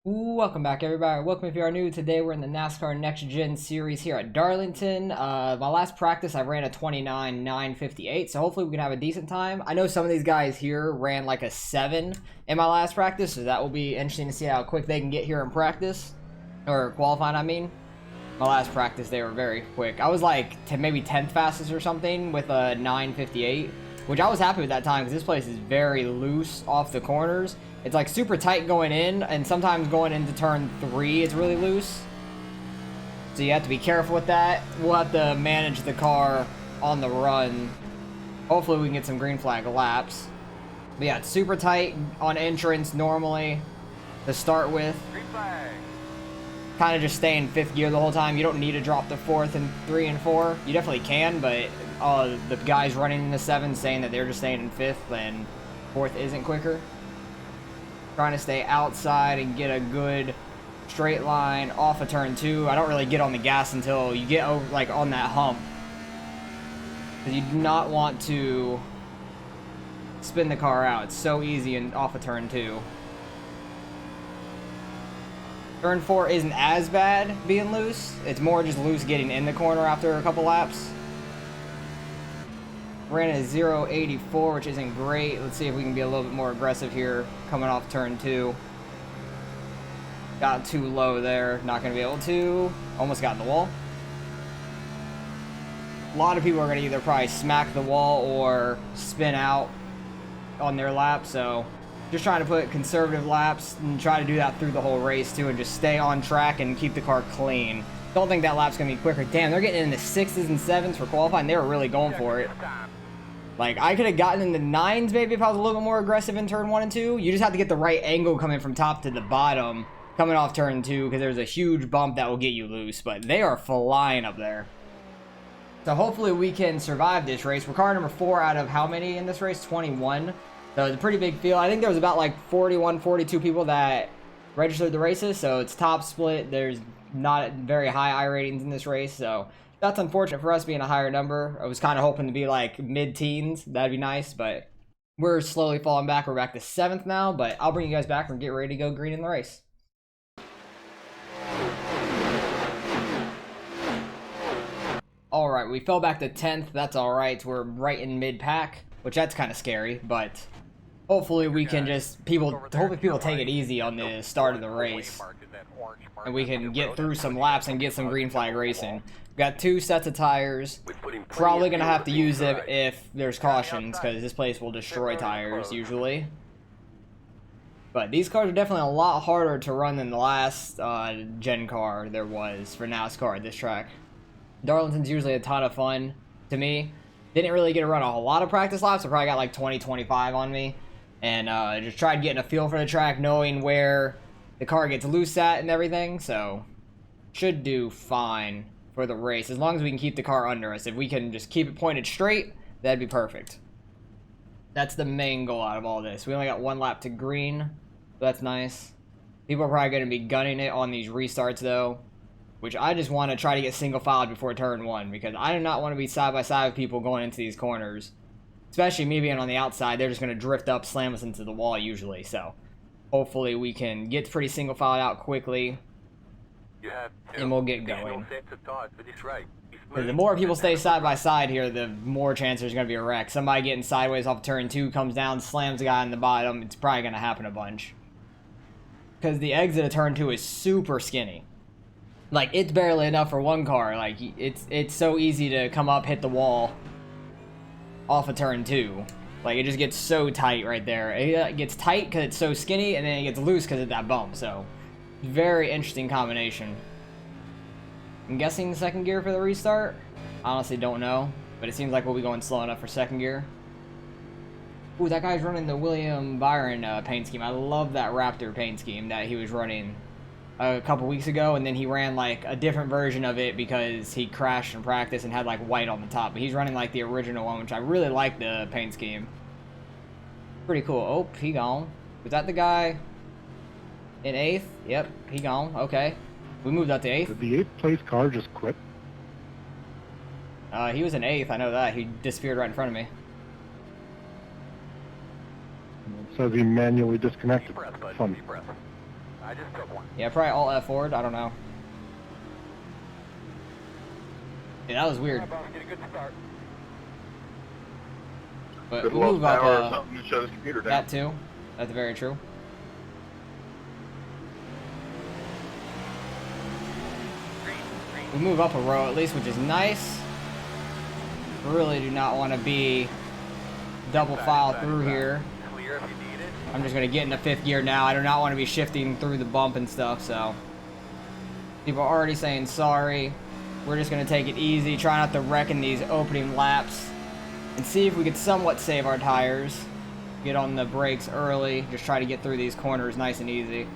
Welcome back, everybody. Welcome if you are new. Today we're in the NASCAR Next Gen series here at Darlington. My last practice I ran a 29.958, so hopefully we can have a decent time. I know some of these guys here ran like a 7 in my last practice, so that will be interesting to see how quick they can get here in practice. Or qualifying, I mean. My last practice they were very quick. I was like maybe 10th fastest or something with a 9.58, which I was happy with that time because this place is very loose off the corners. It's like super tight going in, and sometimes going into turn 3 it's really loose, so you have to be careful with that. We'll have to manage the car on the run. Hopefully we can get some green flag laps. But yeah, it's super tight on entrance normally to start with. Green flag. Kind of just stay in 5th gear the whole time. You don't need to drop to 4th and 3 and 4. You definitely can, but the guys running in the 7 saying that they're just staying in 5th and 4th isn't quicker. Trying to stay outside and get a good straight line off of turn 2. I don't really get on the gas until you get over, like, on that hump, because you do not want to spin the car out. It's so easy and off of turn 2. Turn 4 isn't as bad being loose. It's more just loose getting in the corner after a couple laps. Ran a 0.84, which isn't great. Let's see if we can be a little bit more aggressive here coming off turn 2. Got too low there. Not going to be able to. Almost got in the wall. A lot of people are going to either probably smack the wall or spin out on their lap. So just trying to put conservative laps and try to do that through the whole race too, and just stay on track and keep the car clean. Don't think that lap's going to be quicker. Damn, they're getting in the 6s and 7s for qualifying. They were really going for it. Like, I could have gotten in the 9s maybe if I was a little bit more aggressive in turn 1 and 2. You just have to get the right angle coming from top to the bottom coming off turn 2, because there's a huge bump that will get you loose. But they are flying up there. So hopefully we can survive this race. We're car number 4 out of how many in this race? 21. So it's a pretty big field. I think there was about like 41, 42 people that registered the races. So it's top split. There's not very high iRatings in this race. So that's unfortunate for us being a higher number. I was kind of hoping to be like mid-teens. That'd be nice, but we're slowly falling back. We're back to 7th now, but I'll bring you guys back and get ready to go green in the race. All right, we fell back to 10th. That's all right. We're right in mid-pack, which that's kind of scary, but hopefully we can just hopefully people take it easy on the start of the race, and we can get through some laps and get some green flag racing. We've got 2 sets of tires. Probably gonna have to use it if there's cautions, because this place will destroy tires usually. But these cars are definitely a lot harder to run than the last gen car there was for NASCAR at this track. Darlington's usually a ton of fun to me. Didn't really get to run a lot of practice laps. I probably got like 20-25 on me, and just tried getting a feel for the track, knowing where the car gets loose at and everything. So should do fine for the race, as long as we can keep the car under us. If we can just keep it pointed straight, that'd be perfect. That's the main goal out of all this. We only got 1 lap to green, so that's nice. People are probably going to be gunning it on these restarts though, which I just want to try to get single filed before turn 1, because I do not want to be side by side with people going into these corners. Especially me being on the outside, they're just going to drift up, slam us into the wall usually. So hopefully we can get pretty single filed out quickly, and we'll get going. Because the more people stay side by side here, the more chance there's going to be a wreck. Somebody getting sideways off turn 2 comes down, slams the guy in the bottom. It's probably going to happen a bunch, because the exit of turn 2 is super skinny. Like, it's barely enough for one car. Like, it's so easy to come up, hit the wall off of turn 2. Like, it just gets so tight right there. It gets tight because it's so skinny, and then it gets loose because of that bump. So very interesting combination. I'm guessing 2nd gear for the restart. Honestly don't know, but it seems like we'll be going slow enough for 2nd gear. Ooh, that guy's running the William Byron paint scheme. I love that Raptor paint scheme that he was running a couple weeks ago, and then he ran like a different version of it because he crashed in practice and had like white on the top. But he's running like the original one, which I really like the paint scheme. Pretty cool. Oh, he gone. Was that the guy in 8th? Yep, he gone. Okay, we moved up to 8th. Did the 8th place car just quit? He was in 8th. I know that. He disappeared right in front of me. It says he manually disconnected. Fun. I just took one. Yeah, probably Alt F forward. I don't know. Yeah, that was weird. Get a good start. But Good we lost move up power or something to shut his computer down. that too. That's very true. We move up a row at least, which is nice. Really do not want to be double file through here. Clear if you need it. I'm just going to get into 5th gear now. I do not want to be shifting through the bump and stuff, so. People are already saying sorry. We're just going to take it easy, try not to wreck in these opening laps, and see if we could somewhat save our tires. Get on the brakes early, just try to get through these corners nice and easy.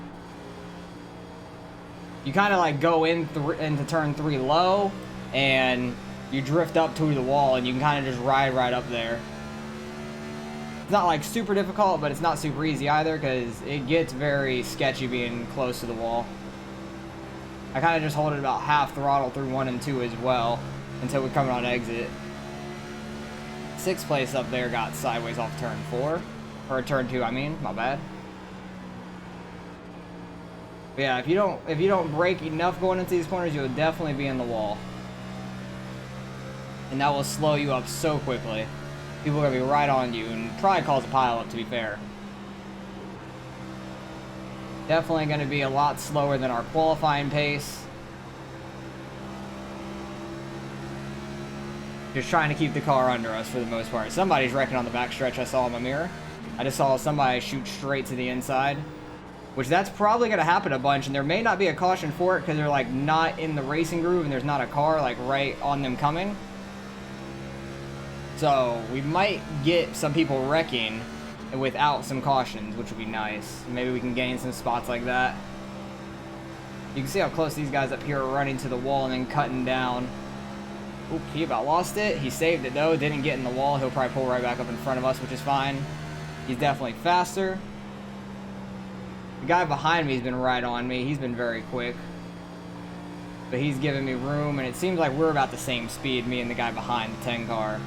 You kind of like go into turn 3 low, and you drift up to the wall, and you can kind of just ride right up there. It's not like super difficult, but it's not super easy either, because it gets very sketchy being close to the wall. I kind of just hold it about half throttle through 1 and 2 as well, until we come on exit. 6th place up there got sideways off turn 4, or turn 2, I mean, my bad. But yeah, if you don't brake enough going into these corners, you'll definitely be in the wall. And that will slow you up so quickly. People are going to be right on you, and probably cause a pileup, to be fair. Definitely going to be a lot slower than our qualifying pace. Just trying to keep the car under us for the most part. Somebody's wrecking on the backstretch I saw in my mirror. I just saw somebody shoot straight to the inside. Which that's probably going to happen a bunch, and there may not be a caution for it because they're like not in the racing groove and there's not a car like right on them coming. So we might get some people wrecking without some cautions, which would be nice. Maybe we can gain some spots like that. You can see how close these guys up here are running to the wall and then cutting down. Oop, he about lost it. He saved it though, didn't get in the wall. He'll probably pull right back up in front of us, which is fine. He's definitely faster. The guy behind me has been right on me. He's been very quick. But he's giving me room, and it seems like we're about the same speed, me and the guy behind the 10 car.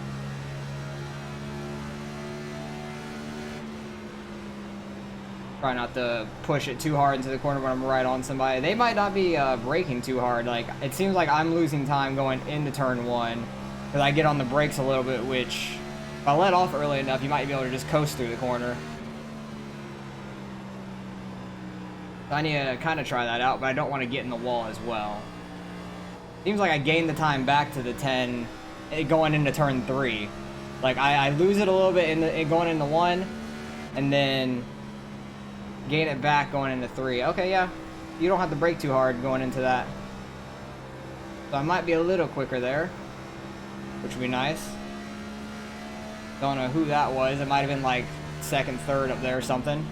Try not to push it too hard into the corner when I'm right on somebody. They might not be braking too hard. Like, it seems like I'm losing time going into turn 1 because I get on the brakes a little bit, which if I let off early enough, you might be able to just coast through the corner. I need to kind of try that out, but I don't want to get in the wall as well. Seems like I gained the time back to the 10 going into turn 3. Like, I lose it a little bit in going into 1, and then gain it back going into 3. Okay, yeah. You don't have to brake too hard going into that. So I might be a little quicker there, which would be nice. Don't know who that was. It might have been like 2nd, 3rd up there or something.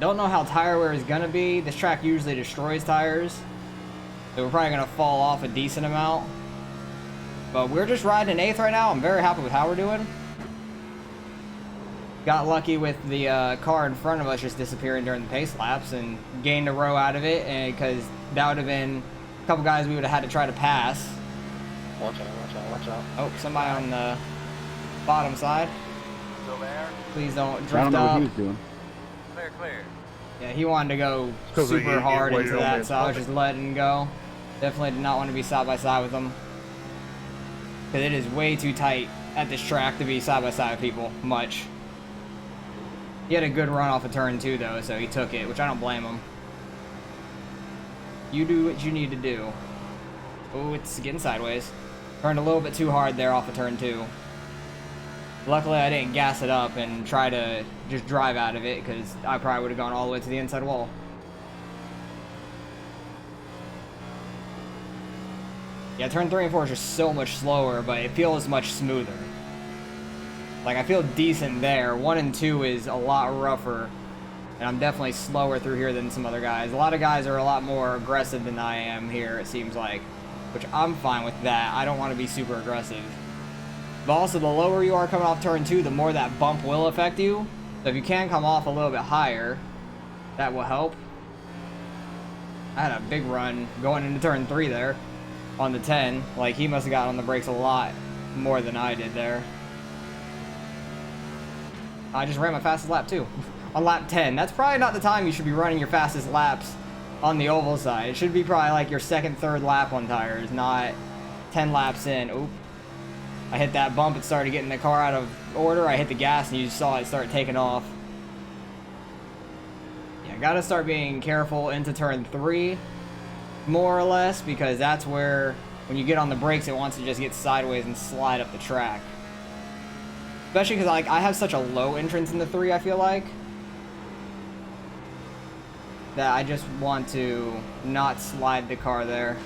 Don't know how tire wear is gonna be. This track usually destroys tires, so we're probably gonna fall off a decent amount. But we're just riding in 8th right now. I'm very happy with how we're doing. Got lucky with the car in front of us just disappearing during the pace laps and gained a row out of it, and because that would have been a couple guys we would have had to try to pass. Watch out, watch out, watch out. Oh, somebody on the bottom side. Still there? Please don't drift I don't know up. what he was doing. Clear, clear. Yeah, he wanted to go 'Cause super he hard waited into on that, me. so I was just letting him go. Definitely did not want to be side by side with him. Because it is way too tight at this track to be side by side with people, much. He had a good run off of turn 2 though, so he took it, which I don't blame him. You do what you need to do. Oh, it's getting sideways. Turned a little bit too hard there off of turn 2. Luckily, I didn't gas it up and try to just drive out of it, because I probably would have gone all the way to the inside wall. Yeah, turn 3 and 4 is just so much slower, but it feels much smoother. Like, I feel decent there. 1 and 2 is a lot rougher, and I'm definitely slower through here than some other guys. A lot of guys are a lot more aggressive than I am here, it seems like, which I'm fine with that. I don't want to be super aggressive. But also, the lower you are coming off turn 2, the more that bump will affect you. So if you can come off a little bit higher, that will help. I had a big run going into turn 3 there on the 10. Like, he must have got on the brakes a lot more than I did there. I just ran my fastest lap too. On lap 10. That's probably not the time you should be running your fastest laps on the oval side. It should be probably like your second, third lap on tires, not 10 laps in. Oop. I hit that bump. It started getting the car out of order. I hit the gas and you saw it start taking off. Yeah, gotta start being careful into turn 3, more or less, because that's where, when you get on the brakes, it wants to just get sideways and slide up the track. Especially because I have such a low entrance in the 3, I feel like, that I just want to not slide the car there.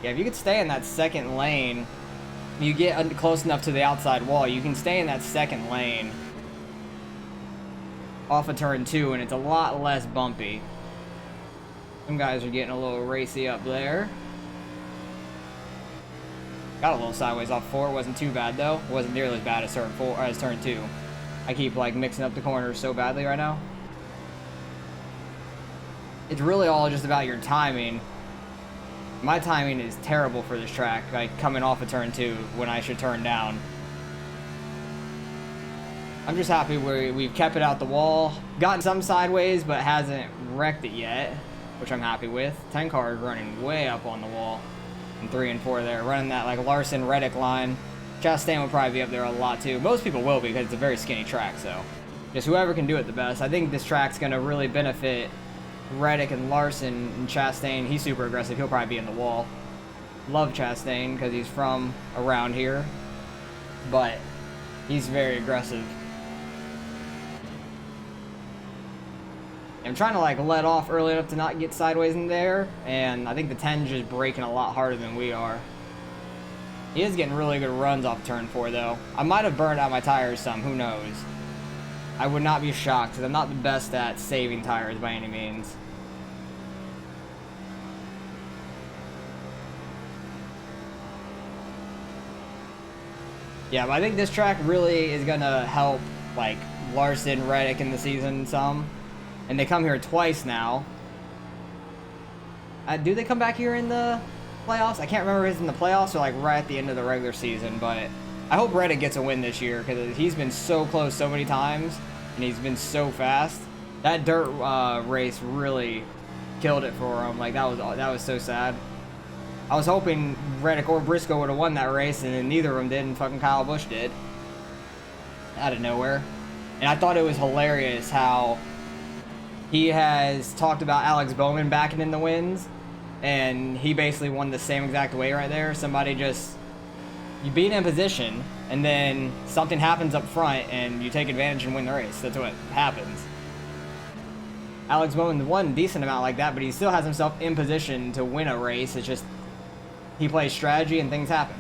Yeah, if you could stay in that second lane, you get close enough to the outside wall, you can stay in that second lane off of turn 2, and it's a lot less bumpy. Some guys are getting a little racy up there. Got a little sideways off 4. Wasn't too bad though. It wasn't nearly as bad as turn 2. I keep like mixing up the corners so badly right now. It's really all just about your timing. My timing is terrible for this track, like coming off of turn 2 when I should turn down. I'm just happy we've kept it out the wall. Gotten some sideways, but hasn't wrecked it yet, which I'm happy with. 10 car is running way up on the wall. And 3 and 4 there, running that like Larson-Reddick line. Chastain will probably be up there a lot too. Most people will, because it's a very skinny track, so just whoever can do it the best. I think this track's gonna really benefit Reddick and Larson and Chastain. He's super aggressive. He'll probably be in the wall. Love Chastain because he's from around here, but he's very aggressive. I'm trying to like let off early enough to not get sideways in there, and I think the 10's just braking a lot harder than we are. He is getting really good runs off turn 4 though. I might have burned out my tires some, who knows. I would not be shocked, because I'm not the best at saving tires by any means. Yeah, but I think this track really is going to help like Larson, Reddick in the season some. And they come here twice now. Do they come back here in the playoffs? I can't remember if it's in the playoffs or like right at the end of the regular season, but I hope Reddick gets a win this year because he's been so close so many times and he's been so fast. That dirt race really killed it for him. Like that was so sad. I was hoping Reddick or Briscoe would have won that race, and then neither of them did, and fucking Kyle Busch did. Out of nowhere. And I thought it was hilarious how he has talked about Alex Bowman backing in the wins, and he basically won the same exact way right there. Somebody just, you beat in position, and then something happens up front, and you take advantage and win the race. That's what happens. Alex Bowman won a decent amount like that, but he still has himself in position to win a race. It's just, he plays strategy and things happen.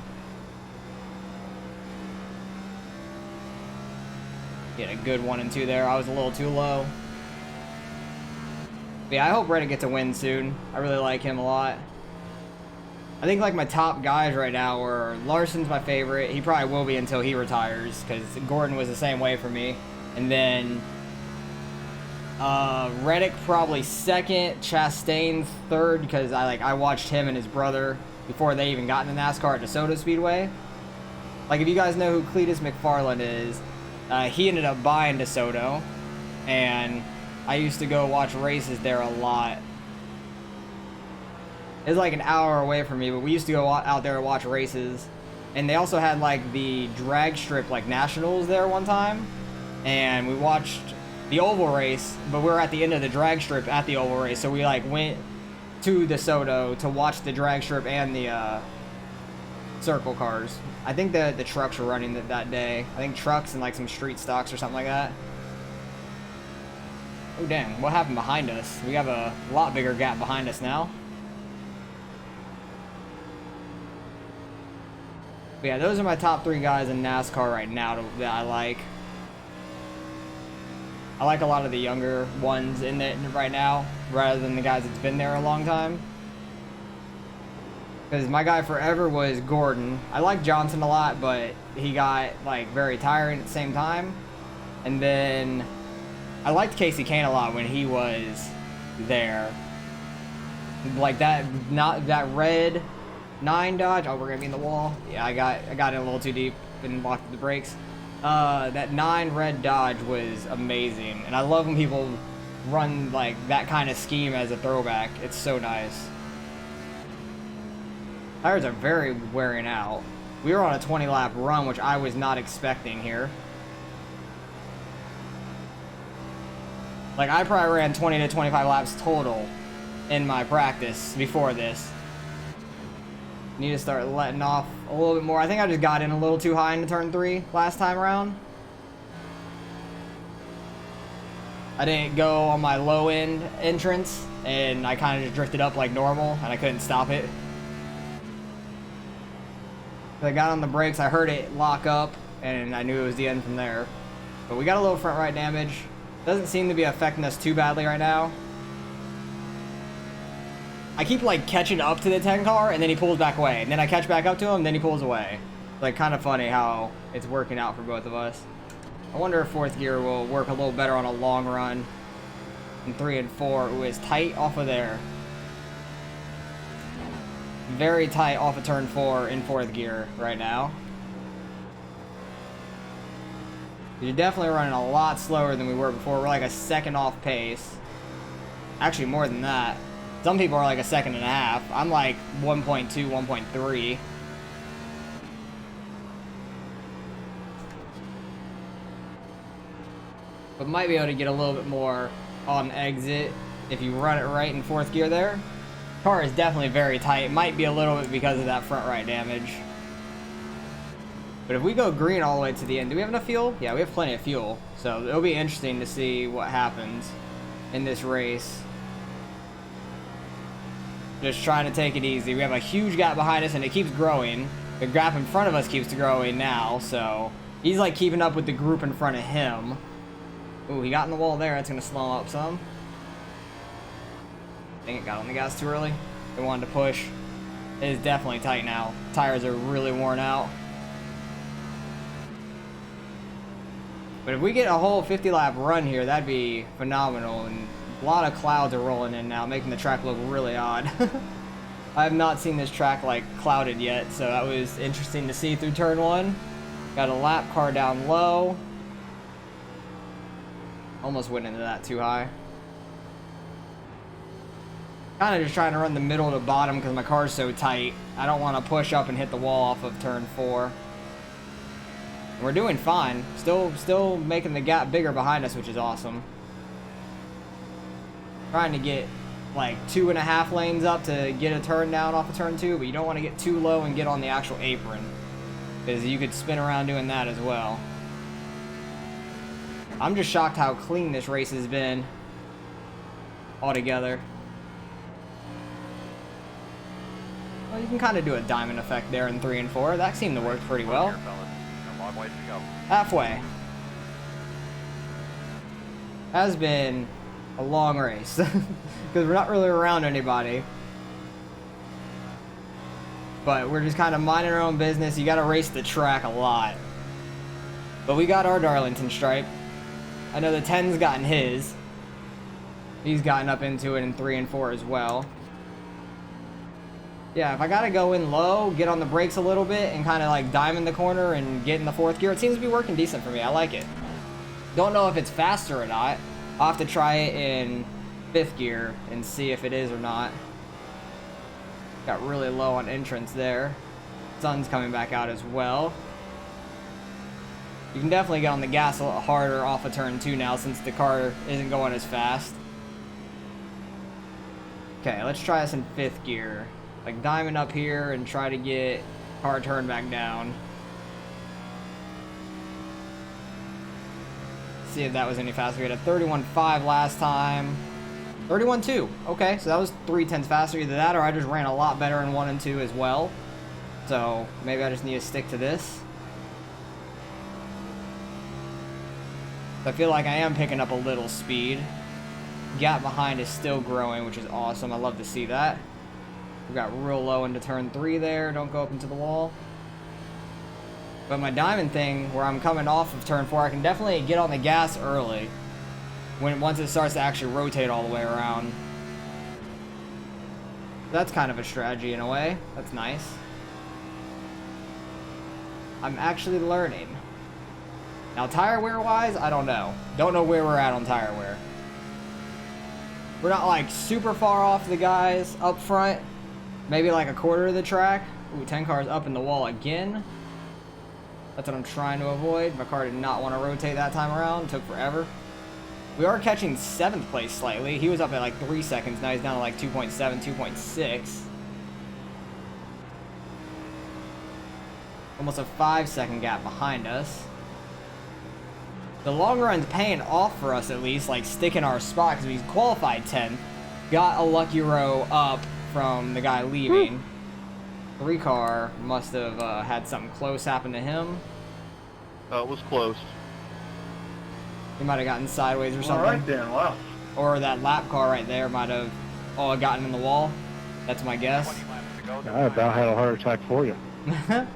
He had a good 1 and 2 there. I was a little too low. But yeah, I hope Reddick gets a win soon. I really like him a lot. I think like my top guys right now are Larson's my favorite. He probably will be until he retires, because Gordon was the same way for me. And then Reddick probably second, Chastain third, because I watched him and his brother before they even got into NASCAR at DeSoto Speedway. Like if you guys know who Cletus McFarland is, he ended up buying DeSoto, and I used to go watch races there a lot. It was like an hour away from me, but we used to go out there and watch races. And they also had like the drag strip like nationals there one time, and we watched the oval race, but we were at the end of the drag strip at the oval race, so we like went to DeSoto to watch the drag strip and the circle cars. I think the trucks were running that day. I think trucks and like some street stocks or something like that. Oh damn, what happened behind us? We have a lot bigger gap behind us now. But yeah, those are my top 3 guys in NASCAR right now that I like. I like a lot of the younger ones in it right now, rather than the guys that's been there a long time. Because my guy forever was Gordon. I like Johnson a lot, but he got like very tiring at the same time. And then I liked Casey Kane a lot when he was there. Like that red 9 Dodge. Oh, we're gonna be in the wall. Yeah, I got in a little too deep and blocked the brakes. That 9 red Dodge was amazing, and I love when people run like that kind of scheme as a throwback. It's so nice. Tires are very wearing out. We were on a 20 lap run, which I was not expecting here. Like, I probably ran 20 to 25 laps total in my practice before this. Need to start letting off a little bit more. I think I just got in a little too high into turn 3 last time around. I didn't go on my low end entrance, and I kind of just drifted up like normal, and I couldn't stop it. I got on the brakes, I heard it lock up, and I knew it was the end from there. But we got a little front right damage. Doesn't seem to be affecting us too badly right now. I keep like catching up to the 10 car, and then he pulls back away. And then I catch back up to him, then he pulls away. Like, kind of funny how it's working out for both of us. I wonder if 4th gear will work a little better on a long run. And 3 and 4, ooh, it's tight off of there. Very tight off of turn 4 in 4th gear right now. You're definitely running a lot slower than we were before. We're like a second off pace. Actually, more than that. Some people are like a second and a half. I'm like 1.2, 1.3. But might be able to get a little bit more on exit if you run it right in 4th gear there. Car is definitely very tight. It might be a little bit because of that front right damage. But if we go green all the way to the end, do we have enough fuel? Yeah, we have plenty of fuel. So it'll be interesting to see what happens in this race. Just trying to take it easy. We have a huge gap behind us and it keeps growing. The gap in front of us keeps growing now, so he's like keeping up with the group in front of him. Ooh, he got in the wall there. That's going to slow him up some. Dang it, got on the gas too early. They wanted to push. It is definitely tight now. Tires are really worn out. But if we get a whole 50 lap run here, that'd be phenomenal. And a lot of clouds are rolling in now, making the track look really odd. I have not seen this track like clouded yet, so that was interesting to see through turn 1. Got a lap car down low. Almost went into that too high. Kind of just trying to run the middle to bottom because my car's so tight. I don't want to push up and hit the wall off of turn 4. We're doing fine. Still making the gap bigger behind us, which is awesome. Trying to get like 2.5 lanes up to get a turn down off of turn 2, but you don't want to get too low and get on the actual apron, because you could spin around doing that as well. I'm just shocked how clean this race has been altogether. Well, you can kind of do a diamond effect there in 3 and 4. That seemed to work pretty well. Long ways to go. Halfway. Has been a long race because we're not really around anybody, but we're just kind of minding our own business. You got to race the track a lot, but we got our Darlington stripe. I know the 10's gotten his. He's gotten up into it in 3 and 4 as well. Yeah, if I gotta go in low, get on the brakes a little bit, and kind of like diamond the corner and get in the 4th gear, it seems to be working decent for me. I like it. Don't know if it's faster or not. I'll have to try it in 5th gear and see if it is or not. Got really low on entrance there. Sun's coming back out as well. You can definitely get on the gas a lot harder off of turn 2 now since the car isn't going as fast. Okay, let's try this in 5th gear. Like diamond up here and try to get car turned back down. See if that was any faster. We had a 31.5 last time. 31.2. Okay, so that was 0.3 faster. Either that or I just ran a lot better in 1 and 2 as well. So maybe I just need to stick to this. I feel like I am picking up a little speed. Gap behind is still growing, which is awesome. I love to see that. We got real low into turn 3 there. Don't go up into the wall. But my diamond thing, where I'm coming off of turn 4, I can definitely get on the gas early. Once it starts to actually rotate all the way around. That's kind of a strategy in a way. That's nice. I'm actually learning. Now, tire wear wise, I don't know. Don't know where we're at on tire wear. We're not like super far off the guys up front. Maybe like a quarter of the track. Ooh, 10 cars up in the wall again. That's what I'm trying to avoid. My car did not want to rotate that time around. It took forever. We are catching 7th place slightly. He was up at like 3 seconds. Now he's down to like 2.7, 2.6. Almost a 5-second gap behind us. The long run's paying off for us at least, like sticking our spot because we qualified 10th. Got a lucky row up from the guy leaving. 3 car must have had something close happen to him. It was close. He might have gotten sideways or something. All right then, wow. Or that lap car right there might have all gotten in the wall. That's my guess. I about had a heart attack for you. Yeah,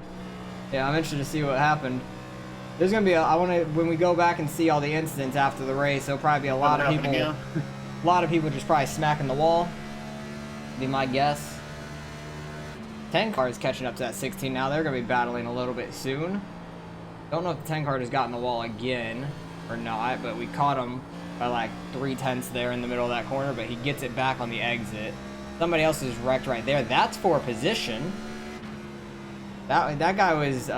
I'm interested to see what happened. There's gonna be when we go back and see all the incidents after the race, there'll probably be a lot of people, a lot of people just probably smacking the wall. Be my guess. 10 car is catching up to that 16 now. They're gonna be battling a little bit soon. Don't know if the 10 car has gotten the wall again or not, but we caught him by like 3/10 there in the middle of that corner, but he gets it back on the exit. Somebody else is wrecked right there. That's for position. That guy was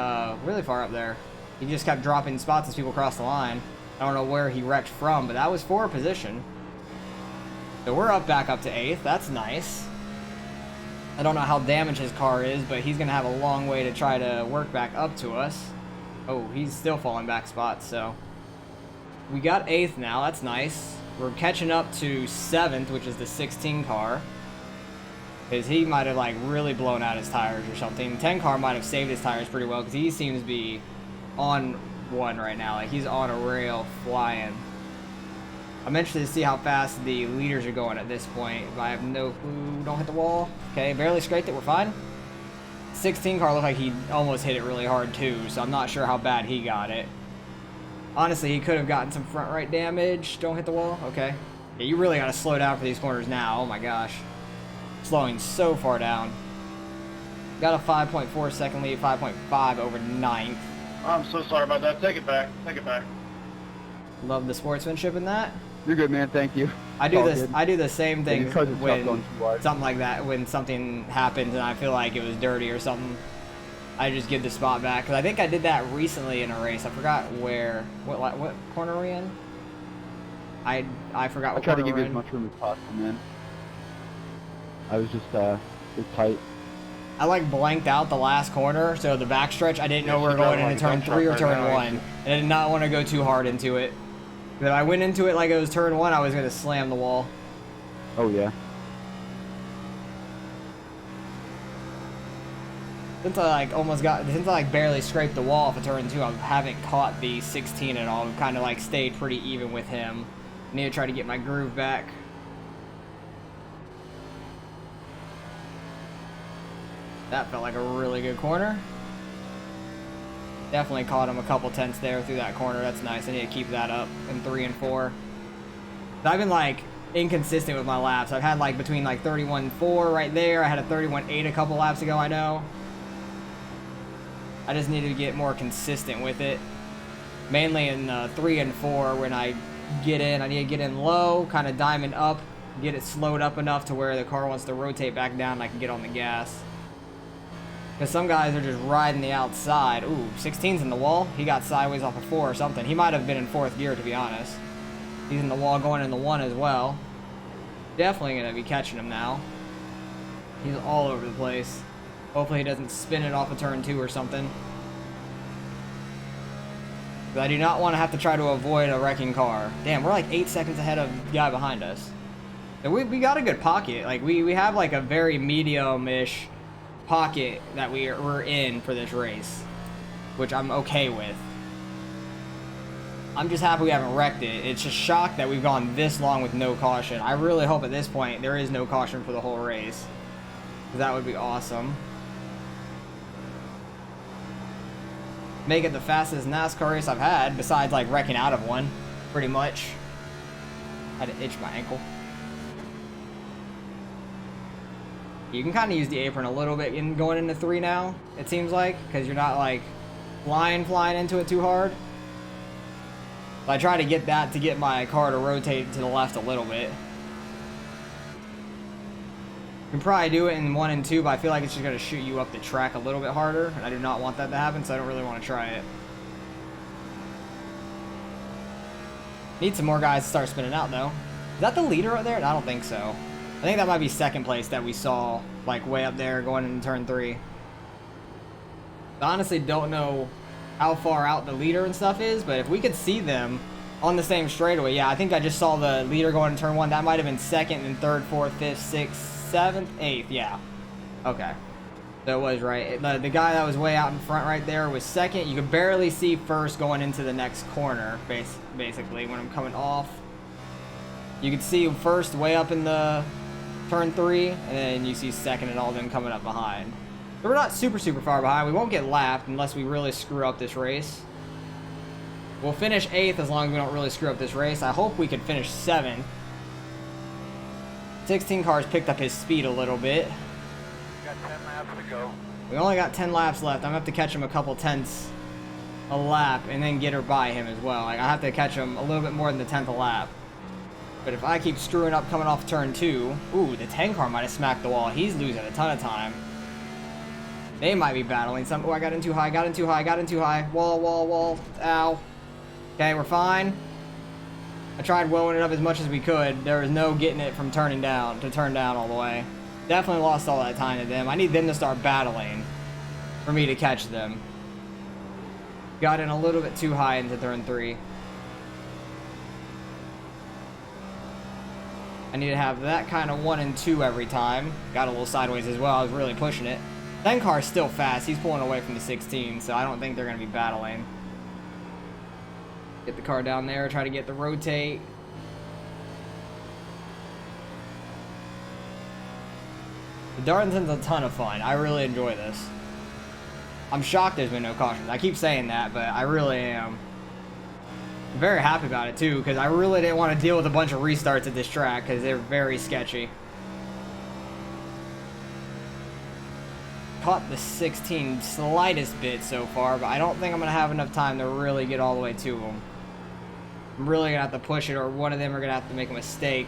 really far up there. He just kept dropping spots as people crossed the line. I don't know where he wrecked from, but that was for position. So we're back up to 8th. That's nice. I don't know how damaged his car is, but he's going to have a long way to try to work back up to us. Oh, he's still falling back spots, so. We got 8th now. That's nice. We're catching up to 7th, which is the 16 car. Because he might have like really blown out his tires or something. 10 car might have saved his tires pretty well because he seems to be on one right now. Like he's on a rail flying. I'm interested to see how fast the leaders are going at this point. But I have no clue. Don't hit the wall. Okay, barely scraped it. We're fine. 16 car looked like he almost hit it really hard too. So I'm not sure how bad he got it. Honestly, he could have gotten some front right damage. Don't hit the wall. Okay. Yeah, you really got to slow down for these corners now. Oh my gosh. Slowing so far down. Got a 5.4 second lead, 5.5 over 9th. I'm so sorry about that. Take it back. Take it back. Love the sportsmanship in that. You're good, man. Thank you. I do this. I do the same thing because it's when going too wide. something like that. When something happens and I feel like it was dirty or something, I just give the spot back. Cause I think I did that recently in a race. I forgot where. What corner are we in? I forgot. I What tried to corner give we're you as in. much room as possible, man. I was just tight. I like blanked out the last corner, so the backstretch, I didn't know we were going into turn 3 or turn 1. And I did not want to go too hard into it. But I went into it like it was turn 1, I was going to slam the wall. Oh yeah. Since I like barely scraped the wall off of turn 2, I haven't caught the 16 at all. I've kind of like stayed pretty even with him. I need to try to get my groove back. That felt like a really good corner. Definitely caught him a couple tenths there through that corner. That's nice. I need to keep that up in 3 and 4. I've been like inconsistent with my laps. I've had like between like 31.4 right there. I had a 31.8 a couple laps ago, I know. I just need to get more consistent with it. Mainly in 3 and 4 when I get in. I need to get in low, kind of diamond up, get it slowed up enough to where the car wants to rotate back down and I can get on the gas. Because some guys are just riding the outside. Ooh, 16's in the wall. He got sideways off of 4 or something. He might have been in 4th gear, to be honest. He's in the wall going in the 1 as well. Definitely going to be catching him now. He's all over the place. Hopefully he doesn't spin it off of turn 2 or something. But I do not want to have to try to avoid a wrecking car. Damn, we're like 8 seconds ahead of the guy behind us. And we got a good pocket. Like, we have like a very medium-ish pocket that we're in for this race, which I'm okay with. I'm just happy we haven't wrecked it. It's just shocked that we've gone this long with no caution. I really hope at this point there is no caution for the whole race, because that would be awesome. Make it the fastest NASCAR race I've had, besides like wrecking out of one, pretty much. Had to itch my ankle. You can kind of use the apron a little bit in going into 3 now, it seems like, because you're not like flying into it too hard. So I try to get that to get my car to rotate to the left a little bit. You can probably do it in 1 and 2, but I feel like it's just going to shoot you up the track a little bit harder, and I do not want that to happen, so I don't really want to try it. Need some more guys to start spinning out, though. Is that the leader up there? I don't think so. I think that might be second place that we saw, like, way up there going into turn 3. I honestly don't know how far out the leader and stuff is, but if we could see them on the same straightaway, yeah, I think I just saw the leader going in turn 1. That might have been second and third, fourth, fifth, sixth, seventh, eighth, yeah. Okay. That was right. The guy that was way out in front right there was second. You could barely see first going into the next corner, basically, when I'm coming off. You could see first way up in the turn 3, and then you see second and all them coming up behind. So we're not super far behind. We won't get lapped unless we really screw up this race. We'll finish 8th as long as we don't really screw up this race. I hope we could finish 7th. 16 cars picked up his speed a little bit. Got 10 laps to go. We only got 10 laps left. I'm gonna have to catch him a couple tenths a lap and then get her by him as well. Like, I have to catch him a little bit more than the 10th a lap. But if I keep screwing up coming off turn 2, ooh, the 10 car might have smacked the wall. He's losing a ton of time. They might be battling some. Oh, I got in too high, got in too high, got in too high. Wall, wall, wall. Ow. Okay, we're fine. I tried blowing it up as much as we could. There was no getting it from turning down to turn down all the way. Definitely lost all that time to them. I need them to start battling for me to catch them. Got in a little bit too high into turn 3. I need to have that kind of 1 and 2 every time. Got a little sideways as well. I was really pushing it. 10 car's still fast. He's pulling away from the 16, so I don't think they're going to be battling. Get the car down there, try to get the rotate. The Darlington's a ton of fun. I really enjoy this. I'm shocked there's been no cautions. I keep saying that, but I really am. I'm very happy about it too, because I really didn't want to deal with a bunch of restarts at this track, because they're very sketchy. Caught the 16 slightest bit so far, but I don't think I'm going to have enough time to really get all the way to them. I'm really going to have to push it, or one of them are going to have to make a mistake.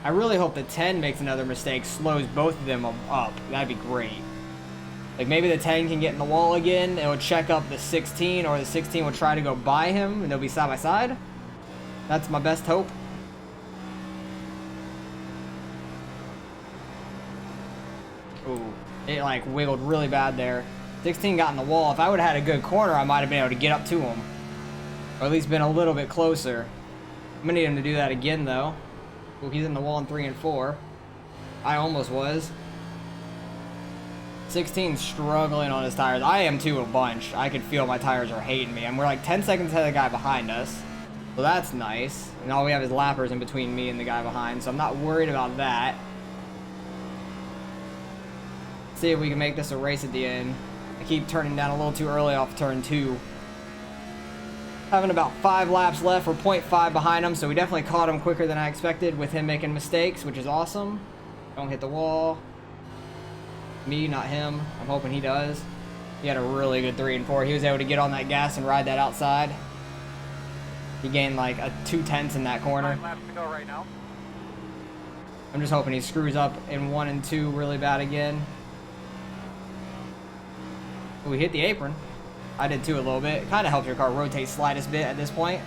I really hope the 10 makes another mistake, slows both of them up. That'd be great. Like, maybe the 10 can get in the wall again, it would check up the 16, or the 16 would try to go by him, and they'll be side by side. That's my best hope. Ooh, it like wiggled really bad there. 16 got in the wall. If I would have had a good corner, I might have been able to get up to him. Or at least been a little bit closer. I'm gonna need him to do that again, though. Well, he's in the wall in 3 and 4. I almost was. 16 struggling on his tires. I am too a bunch. I can feel my tires are hating me. And we're like 10 seconds ahead of the guy behind us. So that's nice. And all we have is lappers in between me and the guy behind. So I'm not worried about that. See if we can make this a race at the end. I keep turning down a little too early off turn 2. Having about 5 laps left. We're 0.5 behind him, so we definitely caught him quicker than I expected with him making mistakes, which is awesome. Don't hit the wall. Me, not him. I'm hoping he does. He had a really good 3 and 4. He was able to get on that gas and ride that outside. He gained like a 2/10 in that corner. 9 laps to go right now. I'm just hoping he screws up in 1 and 2 really bad again. Ooh, he hit the apron. I did too a little bit. It kind of helps your car rotate slightest bit at this point.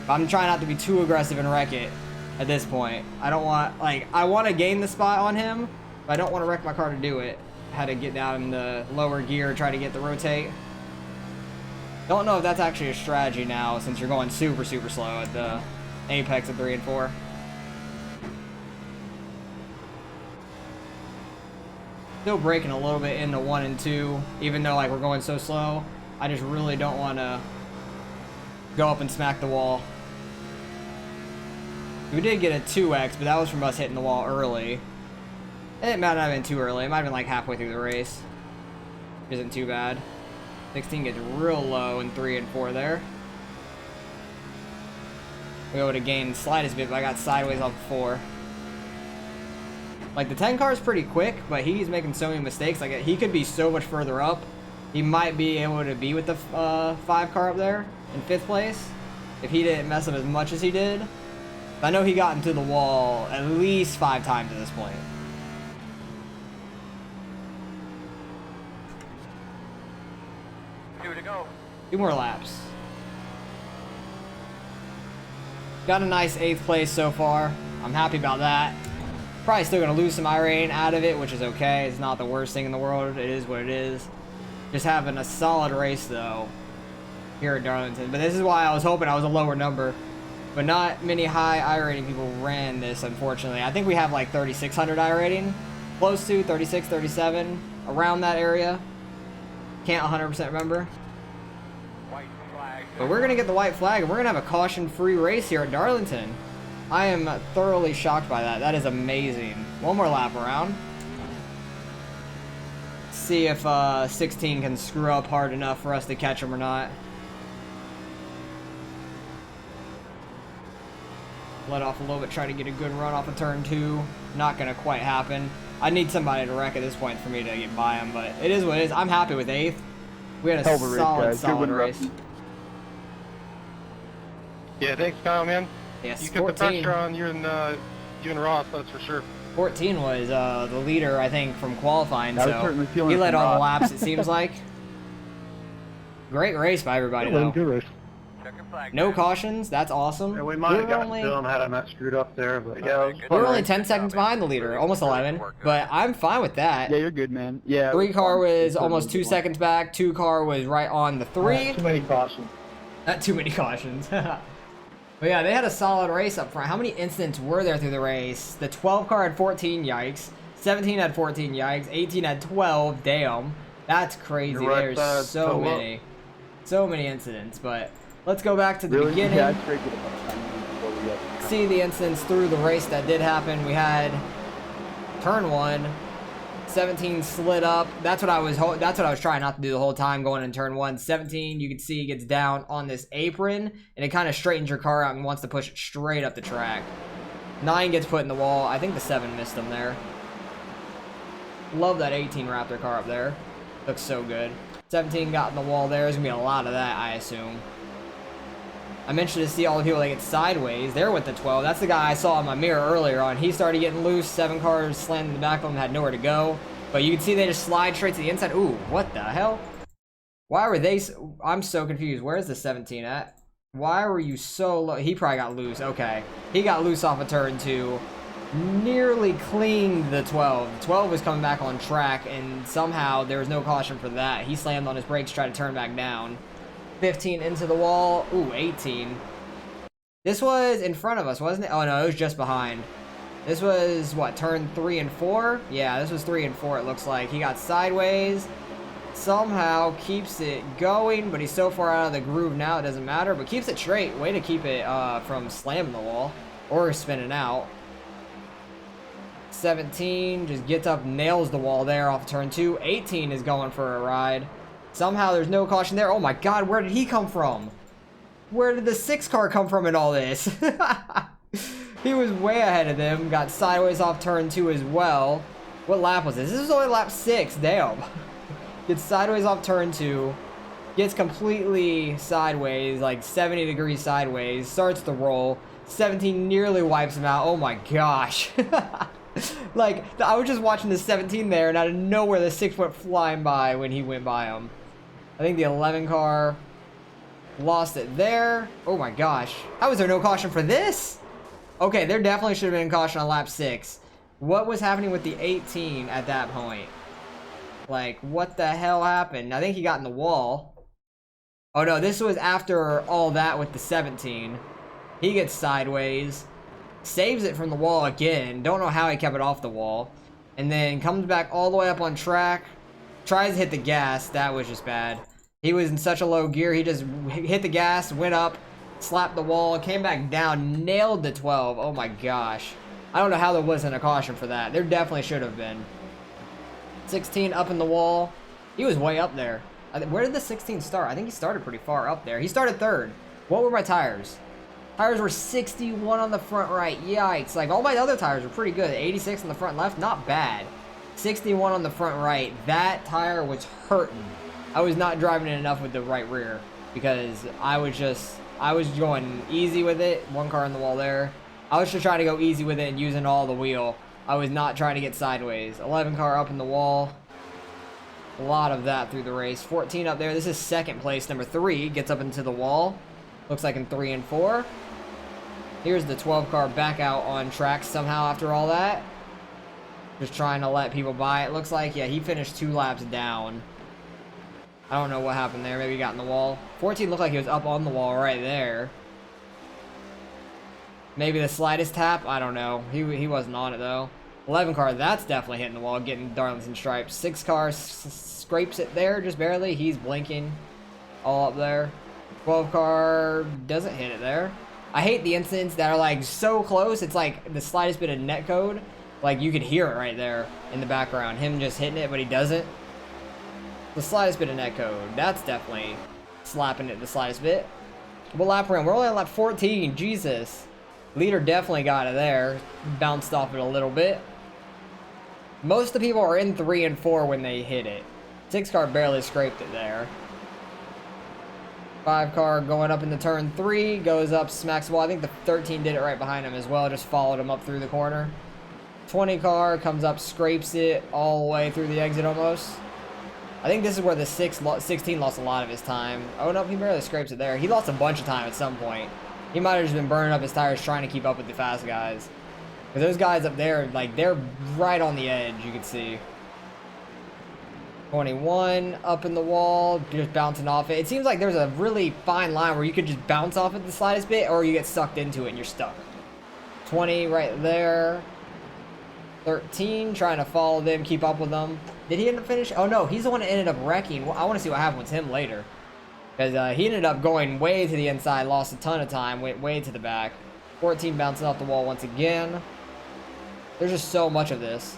But I'm trying not to be too aggressive and wreck it at this point. I don't want, like, I want to gain the spot on him, but I don't want to wreck my car to do it. I had to get down in the lower gear, try to get the rotate. Don't know if that's actually a strategy now, since you're going super slow at the apex of 3 and 4. Still braking a little bit into 1 and 2, even though like we're going so slow. I just really don't want to go up and smack the wall. We did get a 2x, but that was from us hitting the wall early. It might not have been too early. It might have been like halfway through the race. Isn't too bad. 16 gets real low in 3 and 4 there. We would have gained slightest bit, but I got sideways off 4. Like, the 10 car is pretty quick, but he's making so many mistakes. Like, he could be so much further up. He might be able to be with the 5 car up there in 5th place if he didn't mess up as much as he did. I know he got into the wall at least 5 times at this point. Two to go. 2 more laps. Got a nice 8th place so far. I'm happy about that. Probably still going to lose some iRacing out of it, which is okay. It's not the worst thing in the world. It is what it is. Just having a solid race, though, here at Darlington. But this is why I was hoping I was a lower number. But not many high iRating people ran this, unfortunately. I think we have like 3,600 iRating. Close to 36, 37, around that area. Can't 100% remember. White flag. But we're going to get the white flag, and we're going to have a caution-free race here at Darlington. I am thoroughly shocked by that. That is amazing. 1 more lap around. See if 16 can screw up hard enough for us to catch him or not. Let off a little bit, try to get a good run off of turn 2. Not going to quite happen. I need somebody to wreck at this point for me to get by him, but it is what it is. I'm happy with 8th. We had a solid race. Yeah, thanks, Kyle, man. Yes, You kept the pressure on you and Ross, that's for sure. 14 was the leader, I think, from qualifying, I was so certainly feeling he it led from all the Ross. laps, it seems like. Great race by everybody, though. Good race. Checking flag. No cautions, that's awesome. Yeah, we might have gotten to him had I not screwed up there, but yeah. We were only 10 seconds behind the leader, almost 11, but I'm fine with that. Yeah, you're good, man. Yeah. 3 car was almost 2 seconds back, 2 car was right on the 3. Too many cautions. Not too many cautions. But yeah, they had a solid race up front. How many incidents were there through the race? The 12 car had 14, yikes. 17 had 14, yikes. 18 had 12, damn. That's crazy. You're right, There's so toe up. many. So many incidents, but let's go back to the Really? beginning. Yeah, it's very good about time before we get- See the incidents through the race that did happen. We had turn 1, 17 slid up. That's what I was trying not to do the whole time going in turn 1. 17, you can see he gets down on this apron and it kind of straightens your car out and wants to push it straight up the track. 9 gets put in the wall. I think the 7 missed him there. Love that 18 Raptor car up there. Looks so good. 17 got in the wall there. There's gonna be a lot of that, I assume. I'm interested to see all the people that get sideways. They're with the 12. That's the guy I saw in my mirror earlier on. He started getting loose. 7 cars slammed in the back of him, had nowhere to go. But you can see they just slide straight to the inside. Ooh, what the hell? Why were they... I'm so confused. Where's the 17 at? Why were you so low? He probably got loose. Okay. He got loose off of turn 2. Nearly cleaned the 12. The 12 was coming back on track, and somehow there was no caution for that. He slammed on his brakes, tried to turn back down. 15 into the wall. Ooh, 18. This was in front of us, wasn't it? Oh, no, it was just behind. This was, what, turn 3 and 4? Yeah, this was 3 and 4, it looks like. He got sideways. Somehow keeps it going, but he's so far out of the groove now, it doesn't matter. But keeps it straight. Way to keep it from slamming the wall or spinning out. 17 just gets up, nails the wall there off turn 2. 18 is going for a ride. Somehow there's no caution there. Oh my god, where did he come from? Where did the 6 car come from in all this? He was way ahead of them. Got sideways off turn 2 as well. What lap was this? This was only lap 6. Damn. Gets sideways off turn 2. Gets completely sideways, like 70 degrees sideways. Starts to roll. 17 nearly wipes him out. Oh my gosh. Like, I was just watching the 17 there, and out of nowhere, the 6 went flying by when he went by him. I think the 11 car lost it there. Oh my gosh. How is there no caution for this? Okay, there definitely should have been caution on lap 6. What was happening with the 18 at that point? Like, what the hell happened? I think he got in the wall. Oh no, this was after all that with the 17. He gets sideways. Saves it from the wall again. Don't know how he kept it off the wall. And then comes back all the way up on track. Tries to hit the gas. That was just bad. He was in such a low gear. He just hit the gas, went up, slapped the wall, came back down, nailed the 12. Oh my gosh. I don't know how there wasn't a caution for that. There definitely should have been. 16 up in the wall. He was way up there. Where did the 16 start? I think he started pretty far up there. He started 3rd. What were my tires? Tires were 61 on the front right. Yikes. Like, all my other tires were pretty good. 86 on the front left. Not bad. 61 on the front right. That tire was hurting. I was not driving it enough with the right rear because I was just I was going easy with it. One car in the wall there. I was just trying to go easy with it and using all the wheel. I was not trying to get sideways. 11 car up in the wall. A lot of that through the race. 14 up there. This is second place. Number 3 gets up into the wall. Looks like in 3 and 4. Here's the 12 car back out on track somehow after all that. Just trying to let people by. It looks like, yeah, he finished 2 laps down. I don't know what happened there. Maybe he got in the wall. 14 looked like he was up on the wall right there. Maybe the slightest tap. I don't know. He wasn't on it, though. 11 car, that's definitely hitting the wall, getting Darlington stripes. 6 car scrapes it there just barely. He's blinking all up there. 12 car doesn't hit it there. I hate the incidents that are like so close. It's like the slightest bit of net code. Like you could hear it right there in the background. Him just hitting it, but he doesn't. The slightest bit of net code. That's definitely slapping it the slightest bit. What lap we're on? We're only on lap 14. Jesus. Leader definitely got it there. Bounced off it a little bit. Most of the people are in 3 and 4 when they hit it. 6 car barely scraped it there. 5 car going up into turn 3. Goes up, smacks the wall. I think the 13 did it right behind him as well. Just followed him up through the corner. 20 car comes up, scrapes it all the way through the exit almost. I think this is where the 16 lost a lot of his time. Oh no, he barely scrapes it there. He lost a bunch of time at some point. He might have just been burning up his tires trying to keep up with the fast guys. Because those guys up there, like, they're right on the edge, you can see. 21 up in the wall, just bouncing off it. It seems like there's a really fine line where you could just bounce off it the slightest bit, or you get sucked into it and you're stuck. 20 right there. 13 trying to follow them, keep up with them. Did he end up finish? Oh no, he's the one that ended up wrecking. Well, I want to see what happened with him later. Because he ended up going way to the inside, lost a ton of time, went way to the back. 14 bouncing off the wall once again. There's just so much of this.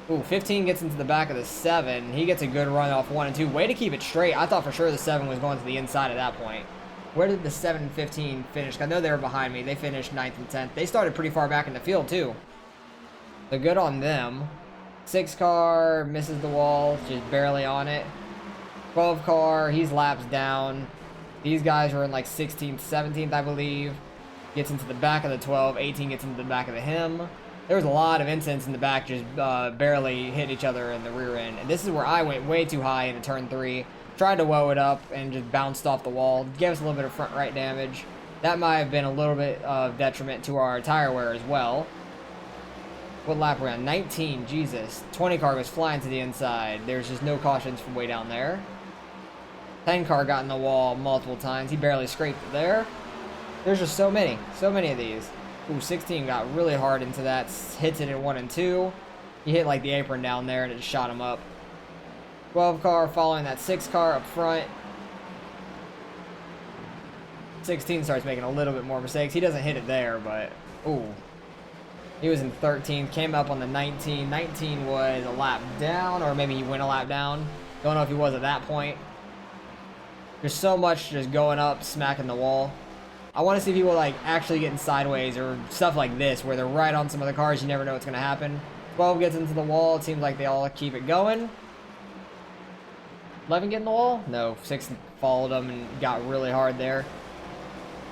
Ooh, 15 gets into the back of the 7. He gets a good run off 1 and 2. Way to keep it straight. I thought for sure the 7 was going to the inside at that point. Where did the 7 and 15 finish? I know they were behind me. They finished 9th and 10th. They started pretty far back in the field, too. So good on them. 6 car misses the wall, just barely on it. 12 car, he's laps down. These guys are in like 16th, 17th, I believe. Gets into the back of the 12. 18 gets into the back of the him. There was a lot of incidents in the back, just barely hit each other in the rear end. And this is where I went way too high into turn 3. Tried to woe it up and just bounced off the wall. Gave us a little bit of front right damage. That might have been a little bit of detriment to our tire wear as well. What lap we're on? 19, Jesus. 20 car was flying to the inside. There's just no cautions from way down there. 10 car got in the wall multiple times. He barely scraped it there. There's just so many of these. Ooh, 16 got really hard into that. Hits it in 1 and 2. He hit like the apron down there and it just shot him up. 12 car following that 6 car up front. 16 starts making a little bit more mistakes. He doesn't hit it there, but ooh. He was in 13th, came up on the 19. 19 was a lap down, or maybe he went a lap down. Don't know if he was at that point. There's so much just going up, smacking the wall. I want to see people like actually getting sideways or stuff like this, where they're right on some of the cars. You never know what's going to happen. 12 gets into the wall. It seems like they all keep it going. 11 get in the wall? No, 6 followed them and got really hard there.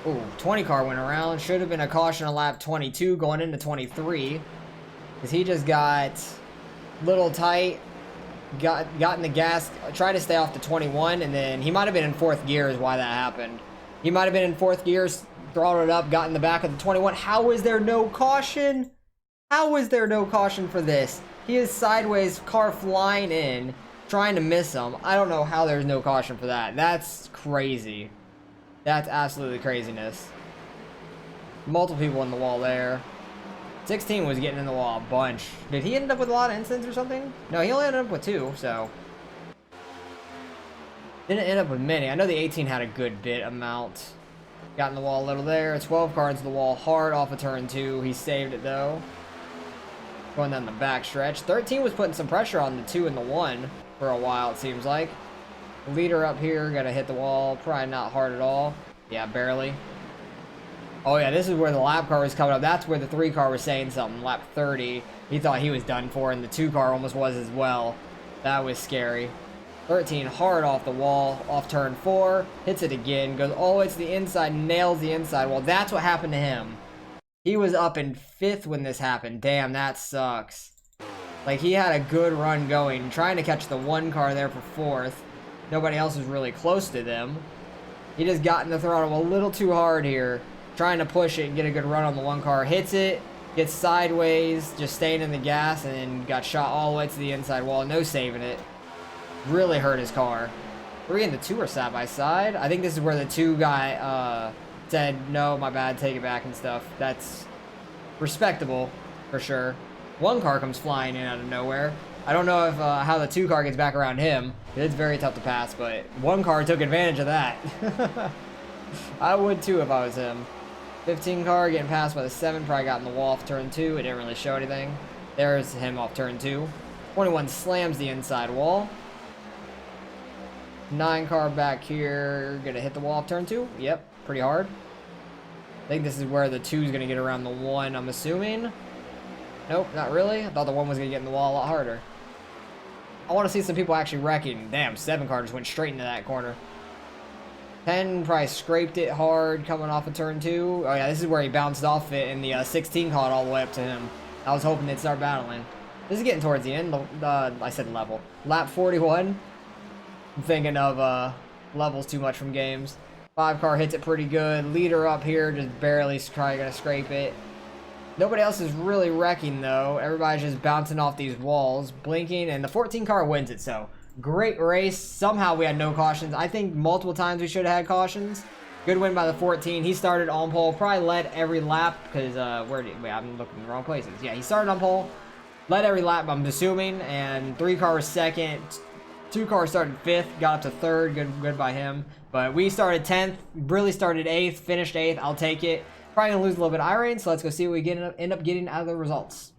Ooh, 20 car went around. Should have been a caution on lap 22 going into 23. Because he just got a little tight. Got in the gas. Tried to stay off the 21. And then he might have been in 4th gear is why that happened. He might have been in 4th gear. Throttled it up. Got in the back of the 21. How is there no caution? How is there no caution for this? He is sideways. Car flying in. Trying to miss him. I don't know how there's no caution for that. That's crazy. That's absolutely craziness. Multiple people in the wall there. 16 was getting in the wall a bunch. Did he end up with a lot of incidents or something? No, he only ended up with 2, so. Didn't end up with many. I know the 18 had a good bit amount. Got in the wall a little there. 12 car into the wall hard off of turn 2. He saved it though. Going down the back stretch. 13 was putting some pressure on the 2 and the 1 for a while, it seems like. Leader up here, gotta hit the wall. Probably not hard at all. Yeah, barely. Oh yeah, this is where the lap car was coming up. That's where the 3 car was saying something. Lap 30. He thought he was done for, and the 2 car almost was as well. That was scary. 13 hard off the wall, off turn 4, hits it again, goes all the way to the inside, nails the inside. Well, that's what happened to him. He was up in 5th when this happened. Damn, that sucks. Like, he had a good run going, trying to catch the one car there for 4th. Nobody else was really close to them. He just got in the throttle a little too hard here, trying to push it and get a good run on the one car. Hits it, gets sideways, just staying in the gas, and then got shot all the way to the inside wall. No saving it. Really hurt his car. 3 and the 2 are side by side. I think this is where the 2 guy said, no, my bad, take it back and stuff. That's respectable, for sure. One car comes flying in out of nowhere. I don't know if how the 2 car gets back around him. It's very tough to pass, but one car took advantage of that. I would too if I was him. 15 car getting passed by the 7, probably got in the wall off turn 2. It didn't really show anything. There's him off turn 2. 21 slams the inside wall. 9 car back here, gonna hit the wall off turn 2. Yep, pretty hard. I think this is where the 2 is gonna get around the 1, I'm assuming. Nope, not really. I thought the 1 was gonna get in the wall a lot harder. I want to see some people actually wrecking. Damn, 7 car just went straight into that corner. 10 probably scraped it hard coming off of turn 2. Oh yeah, this is where he bounced off it, and the 16 caught all the way up to him. I was hoping they'd start battling. This is getting towards the end. I said level. Lap 41. I'm thinking of levels too much from games. 5 car hits it pretty good. Leader up here, just barely probably gonna scrape it. Nobody else is really wrecking though. Everybody's just bouncing off these walls, blinking, and the 14 car wins it. So great race. Somehow we had no cautions. I think multiple times we should have had cautions. Good win by the 14. He started on pole, probably led every lap because wait, I'm looking in the wrong places. Yeah, he started on pole, led every lap, I'm assuming, and 3 car was second. 2 cars started 5th, got up to 3rd, good by him. But we started 10th, really started 8th, finished 8th, I'll take it. Probably gonna lose a little bit of iRacing, so let's go see what we end up getting out of the results.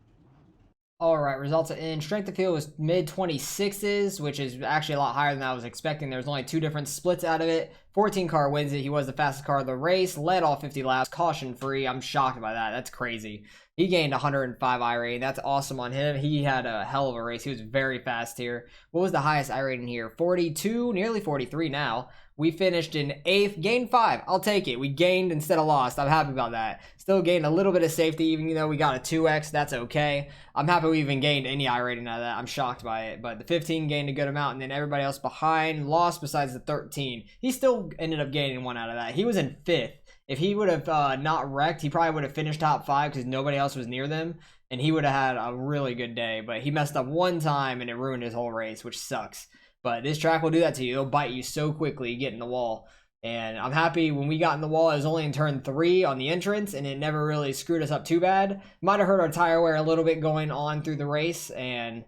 Alright, results in strength of field was mid 26s, which is actually a lot higher than I was expecting. There's only 2 different splits out of it. 14 car wins it, he was the fastest car of the race, led all 50 laps, caution free. I'm shocked by that, that's crazy. He gained 105 iRating. That's awesome on him. He had a hell of a race. He was very fast here. What was the highest iRating here? 42, nearly 43 now. We finished in 8th, gained 5. I'll take it. We gained instead of lost. I'm happy about that. Still gained a little bit of safety, even though we got a 2x. That's okay. I'm happy we even gained any iRating out of that. I'm shocked by it. But the 15 gained a good amount, and then everybody else behind lost besides the 13. He still ended up gaining 1 out of that. He was in 5th. If he would have not wrecked, he probably would have finished top 5 because nobody else was near them, and he would have had a really good day. But he messed up one time, and it ruined his whole race, which sucks. But this track will do that to you. It'll bite you so quickly, you get in the wall. And I'm happy when we got in the wall, it was only in turn 3 on the entrance, and it never really screwed us up too bad. Might have hurt our tire wear a little bit going on through the race, and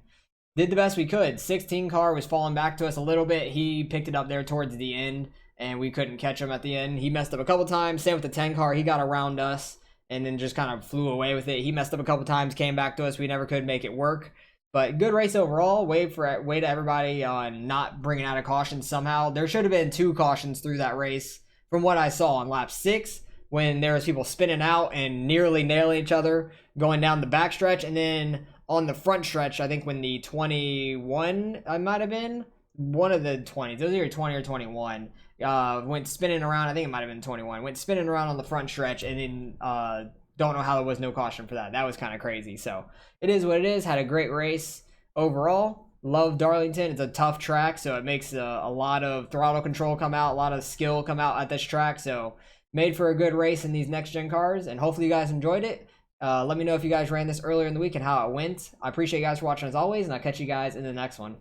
did the best we could. 16 car was falling back to us a little bit. He picked it up there towards the end, and we couldn't catch him at the end. He messed up a couple times. Same with the 10 car. He got around us and then just kind of flew away with it. He messed up a couple times, came back to us. We never could make it work. But good race overall. Way to everybody on not bringing out a caution somehow. There should have been 2 cautions through that race from what I saw on lap 6 when there was people spinning out and nearly nailing each other going down the back stretch. And then on the front stretch, I think when the 21, I might have been, one of the 20s, it was either 20 or 21, went spinning around. I think it might have been 21. Went spinning around on the front stretch, and then don't know how there was no caution for that. That was kind of crazy. So it is what it is. Had a great race overall. Love Darlington. It's a tough track, so it makes a lot of throttle control come out, a lot of skill come out at this track. So made for a good race in these next gen cars, and hopefully you guys enjoyed it. Let me know if you guys ran this earlier in the week and how it went. I appreciate you guys for watching as always, and I'll catch you guys in the next one.